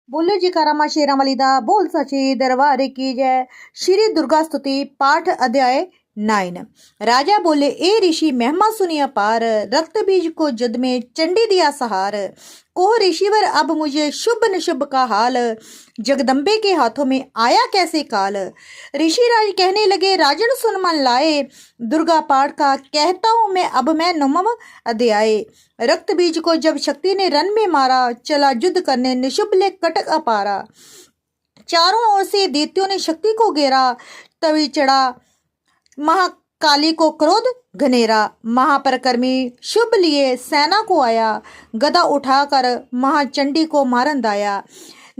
बोलो जी कारामा शेरा मलिदा बोल सचे दरबार की जय। श्री दुर्गा स्तुति पाठ अध्याय 9। राजा बोले, ए ऋषि महिमा सुनी अपार, रक्त बीज को जद में चंडी दिया सहार। कोह ऋषिवर अब मुझे शुभ निशुभ का हाल, जगदम्बे के हाथों में आया कैसे काल। ऋषिराज कहने लगे, राजन सुन मन लाए, दुर्गा पाठ का कहता हूँ मैं अब मैं 9वां अध्याय। रक्त बीज को जब शक्ति ने रन में मारा, चला युद्ध करने निशुभ ले कटक अपारा। चारों ओर से दैत्यों ने शक्ति को घेरा, तभी चढ़ा महाकाली को क्रोध घनेरा। महापरक्रमी शुभ लिए सेना को आया, गदा उठाकर महाचंडी को मारन दाया।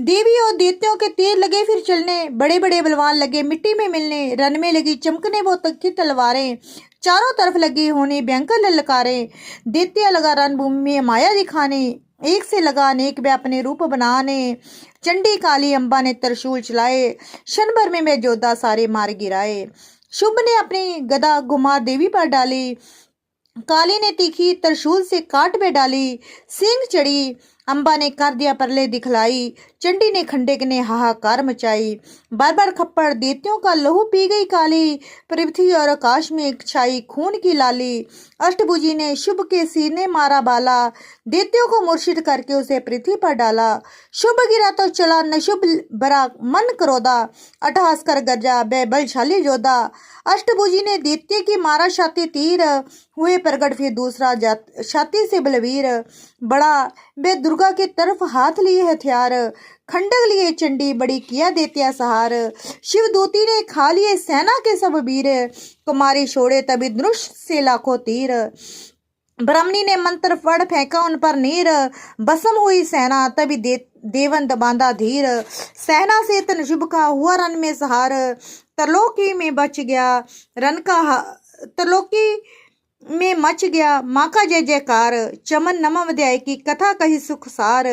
देवी और दैत्यों के तीर लगे फिर चलने, बड़े बड़े बलवान लगे मिट्टी में मिलने। रन में लगी चमकने वो तख्ती तलवारें, चारों तरफ लगी होने भयंकर ललकारें। दैत्य लगा रणभूमि में माया दिखाने, एक से लगा अनेक वे अपने रूप बनाने। चंडी काली अम्बा ने त्रिशूल चलाए, क्षण भर में वे योद्धा सारे मार गिराए। शुभ ने अपनी गदा घुमा देवी पर डाली, काली ने तीखी त्रिशूल से काट में डाली। सिंह चढ़ी अम्बा ने कर दिया परले दिखलाई, चंडी ने खंडेक ने हाहाकार मचाई। बार बार खप्पड़ दैत्यों का लहू पी गई काली, पृथ्वी और आकाश में छाई खून की लाली। अष्टभुजी ने शुभ के सिर ने मारा बाला, दैत्यों को मूर्छित करके उसे पृथ्वी पर डाला। शुभ गिरा तो चला नशुभ बरा मन क्रोधा, अट्टहास कर गरजा बे बलशाली योद्धा। अष्टभुजी ने दैत्य की मारा छाती तीर, हुए प्रगट फिर दूसरा छाती से बलवीर। बड़ा बे दुर्गा की तरफ हाथ लिए हथियार, खंडक लिए चंडी बड़ी किया दैत्या सहार। शिवदूती ने खा लिए सेना के सब वीर, कुमारी छोड़े तभी धनुष से लाखों तीर। ब्राह्मणी ने मंत्र पढ़ फेंका उन पर नीर, भस्म हुई सेना तभी देवन बांधा धीर। सेना से तन शुभ का हुआ रन में सहार, त्रिलोकी में बच गया रन का त्रिलोकी में मच गया माँ का जय जयकार। चमन 9वां अध्याय की कथा कही सुख सार,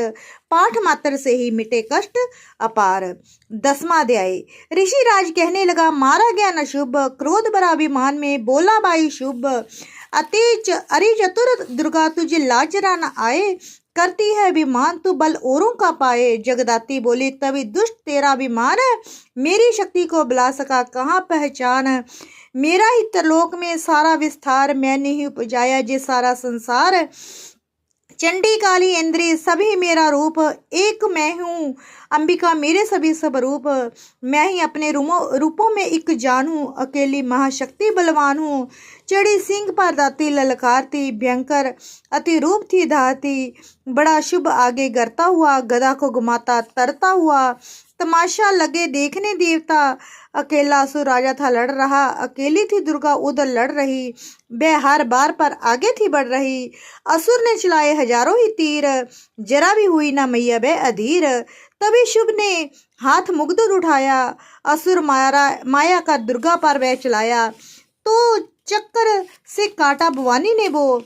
पाठ मात्र से ही मिटे कष्ट अपार। 10वां अध्याय। ऋषि राज कहने लगा, मारा गया न शुभ, क्रोध भरा अभिमान में बोला बाई शुभ। अरे चतुर दुर्गा तुझे लाजरा न आए, करती है अभिमान तू बल औरों का पाए। जगदाती बोली, तभी दुष्ट तेरा अभिमान, मेरी शक्ति को बुला सका कहाँ पहचान। मेरा ही त्रिलोक में सारा विस्तार, मैंने ही उपजाया जे सारा संसार। चंडी काली इंद्री सभी मेरा रूप, एक मैं हूँ अंबिका मेरे सभी सब रूप। मैं ही अपने रूपों में एक जान हूँ, अकेली महाशक्ति बलवान हूँ। चढ़ी सिंह पर दाती ललकारती, भयंकर अति रूप थी धारती। बड़ा शुभ आगे गरता हुआ, गदा को घुमाता तरता हुआ। तमाशा लगे देखने देवता, अकेला असुर राजा था लड़ रहा। अकेली थी दुर्गा उधर लड़ रही, वह हर बार पर आगे थी बढ़ रही। असुर ने चलाए हजारों ही तीर, जरा भी हुई ना मैया वह अधीर। तभी शुभ ने हाथ मुग्ध उठाया, असुर माया का दुर्गा पर वह चलाया। तो चक्कर से काटा भवानी ने वो,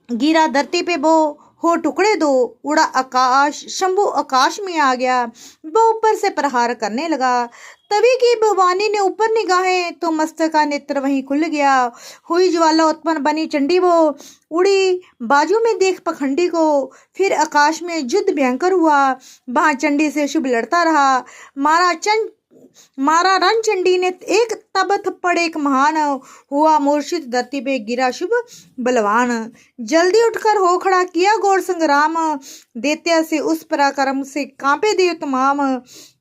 गिरा धरती पे वो हो टुकड़े दो। उड़ा आकाश, शंभु आकाश में आ गया, वो ऊपर से प्रहार करने लगा। तभी की भवानी ने ऊपर निगाहें, तो मस्तक का नेत्र वहीं खुल गया। हुई ज्वाला उत्पन्न बनी चंडी वो, उड़ी बाजू में देख पखंडी को। फिर आकाश में युद्ध भयंकर हुआ, वहां चंडी से शुभ लड़ता रहा। मारा रन चंडी ने एक तब थप्पड़ एक महान, हुआ मूर्छित धरती पे गिरा शुभ बलवान। जल्दी उठकर हो खड़ा किया घोर संग्राम, दैत्य से उस पराक्रम से कांपे देव तमाम।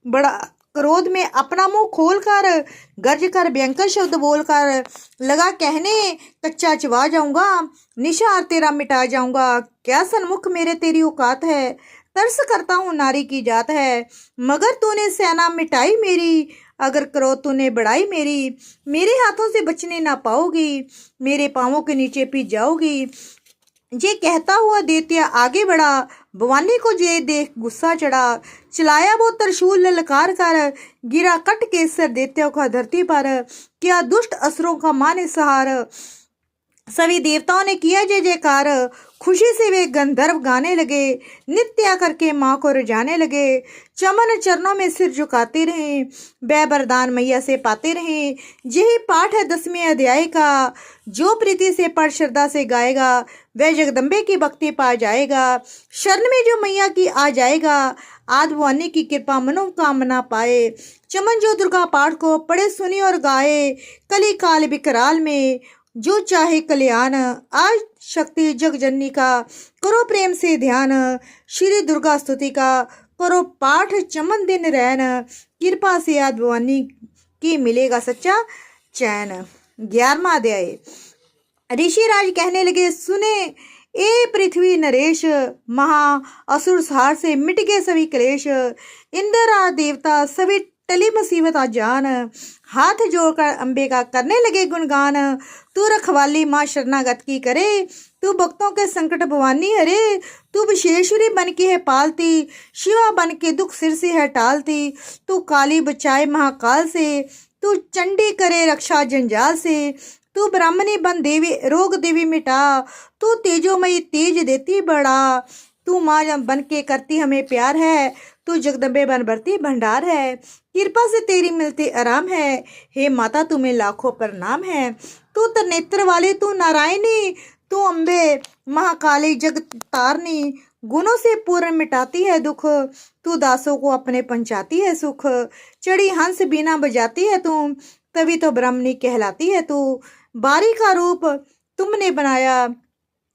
बड़ा क्रोध में अपना मुंह खोलकर, गर्ज कर भयंकर शब्द बोलकर लगा कहने, कच्चा चबा जाऊंगा निशार तेरा मिटा जाऊंगा। क्या सन्मुख मेरे तेरी औकात है, तरस करता हूँ नारी की जात है। मगर तूने सेना मिटाई मेरी, अगर करो तूने बढ़ाई मेरी। मेरे हाथों से बचने ना पाओगी, मेरे पाँवों के नीचे पी जाओगी। ये कहता हुआ दैत्य आगे बढ़ा, भवानी को ये देख गुस्सा चढ़ा। चलाया वो त्रिशूल ललकार कर, गिरा कट के सर दैत्यों का धरती पर। क्या दुष्ट असुरों का माने सहार, सभी देवताओं ने किया जय जयकार। खुशी से वे गंधर्व गाने लगे, नित्य करके माँ को रिझाने लगे। चमन चरणों में सिर झुकाते रहे, वह वरदान मैया से पाते रहे। यही पाठ है 10वें अध्याय का, जो प्रीति से पढ़ श्रद्धा से गाएगा वह जगदम्बे की भक्ति पा जाएगा। शरण में जो मैया की आ जाएगा, आदि भवानी की कृपा मनोकामना पाए। चमन जो दुर्गा पाठ को पढ़े सुनी और गाए, कली काल विकराल में जो चाहे कल्याण। आज शक्ति जग जननी का करो प्रेम से ध्यान, श्री दुर्गा स्तुति का करो पाठ चमन दिन रैन। कृपा से आदि भवानी की मिलेगा सच्चा चैन। 11वां अध्याय। ऋषिराज कहने लगे, सुने ए पृथ्वी नरेश, महा असुर सहार से मिट गए सभी क्लेश। इंद्र देवता सभी टली मुसीबत जान, हाथ जोड़कर अंबे का करने लगे गुणगान। तू रखवाली माँ शरणागत की करे, तू भक्तों के संकट भवानी हरे। तू विशेश्वरी बन के है पालती, शिवा बन के दुख सिर से है टालती। तू काली बचाए महाकाल से, तू चंडी करे रक्षा जंजाल से। तू ब्राह्मणी बन देवी रोग देवी मिटा, तू तेजोमयी तेज देती बड़ा। तू माँ बन के करती हमें प्यार है, तू जगदम्बे बन बरती भंडार है। कृपा से तेरी मिलती आराम है, हे माता तुम्हें लाखों प्रणाम है। तू त्रिनेत्र वाली, तू नारायणी, तू अम्बे महाकाली जग तारनी। गुणों से पूर्ण मिटाती है दुख, तू दासों को अपने पंचाती है सुख। चढ़ी हंस बीना बजाती है तू, तभी तो ब्राह्मणी कहलाती है तू। बारी का रूप तुमने बनाया,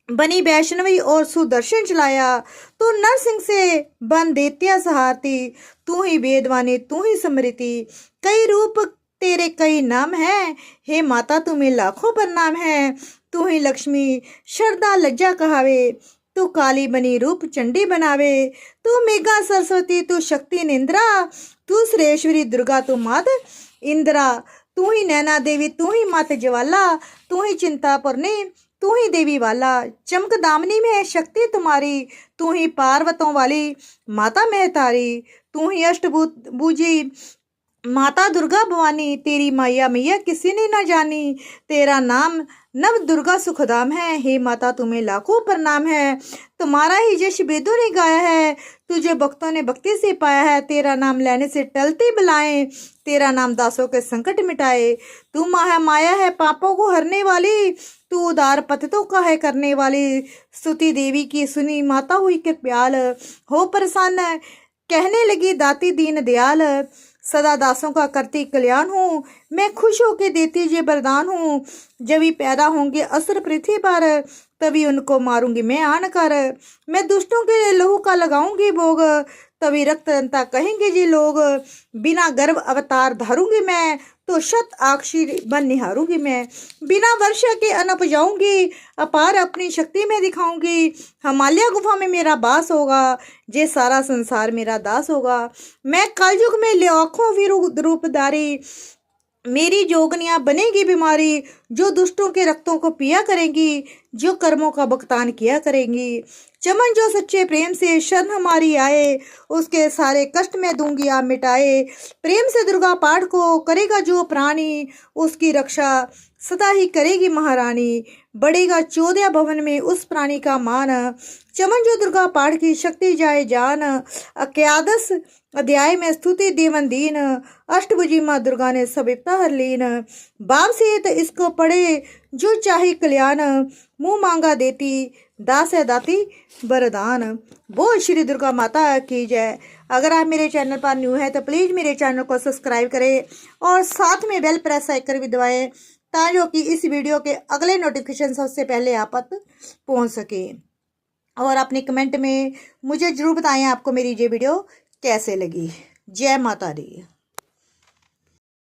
बनी वैष्णवी और सुदर्शन चलाया। तू नरसिंह से बन दैत्या सहारती, तू ही वेदवानी तू ही स्मृति। कई रूप तेरे कई नाम है, हे माता तुम्हें लाखों प्रणाम है। तू ही लक्ष्मी श्रद्धा लज्जा कहावे, तू काली बनी रूप चंडी बनावे। तू मेघा सरस्वती, तू शक्ति निंद्रा, तू श्रेश्वरी दुर्गा तू मात इंद्रा। तू ही नैना देवी, तू ही मात ज्वाला, तू ही चिंतापुरनी, तू ही देवी वाला। चमक दामनी में है शक्ति तुम्हारी, तू ही पार्वतों वाली माता महतारी। तू ही अष्टभुजी माता दुर्गा भवानी, तेरी मैया मैया किसी ने न जानी। तेरा नाम नव दुर्गा सुखधाम है, हे माता तुम्हें लाखों प्रणाम है। तुम्हारा ही यश वेदों ने गाया है, तुझे भक्तों ने भक्ति से पाया है। तेरा नाम लेने से टलती बलाएं, तेरा नाम दासों के संकट मिटाए। तू माया है पापों को हरने वाली, तू उदार पतितों का है करने वाली। स्तुति देवी की सुनी माता हुई कृपाल, हो प्रसन्न कहने लगी दाती दीन दयाल। सदा दासों का करती कल्याण हूँ, मैं खुश होके देती ये वरदान हूँ। जब भी पैदा होंगे असुर पृथ्वी पर, तभी उनको मारूंगी मैं आन कर। मैं दुष्टों के लिए लहू का लगाऊंगी भोग, तभी रक्त दंता कहेंगे जी लोग। बिना गर्भ अवतार धारूंगी मैं, तो शत आक्षी बन निहारूंगी मैं। बिना वर्षा के अन्न उपजाऊंगी, अपार अपनी शक्ति में दिखाऊंगी। हिमालय गुफा में मेरा वास होगा, ये सारा संसार मेरा दास होगा। मैं कलयुग में लाखों रूपधारी, मेरी जोगनियां बनेगी बीमारी। जो दुष्टों के रक्तों को पिया करेंगी, जो कर्मों का भुगतान किया करेंगी। चमन जो सच्चे प्रेम से शरण हमारी आए, उसके सारे कष्ट मैं दूंगी आप मिटाए। प्रेम से दुर्गा पाठ को करेगा जो प्राणी, उसकी रक्षा सदा ही करेगी महारानी। बढ़ेगा 14 भवन में उस प्राणी का मान, चमन जो दुर्गा पाठ की शक्ति जाए जान। अक्यादश अध्याय में स्तुति देवन दीन, अष्टभुजी माँ दुर्गा ने सविता हर लीन। बाप से तो इसको पढ़े जो चाहे कल्याण, मुंह मांगा देती दास है दाती वरदान। बोल श्री दुर्गा माता की जय। अगर आप मेरे चैनल पर न्यू है तो प्लीज़ मेरे चैनल को सब्सक्राइब करें और साथ में बेल प्रेस आइकन भी दबाएं, ताकि इस वीडियो के अगले नोटिफिकेशन सबसे पहले आप तक पहुंच सके। और अपने कमेंट में मुझे ज़रूर बताएं आपको मेरी ये वीडियो कैसे लगी। जय माता दी।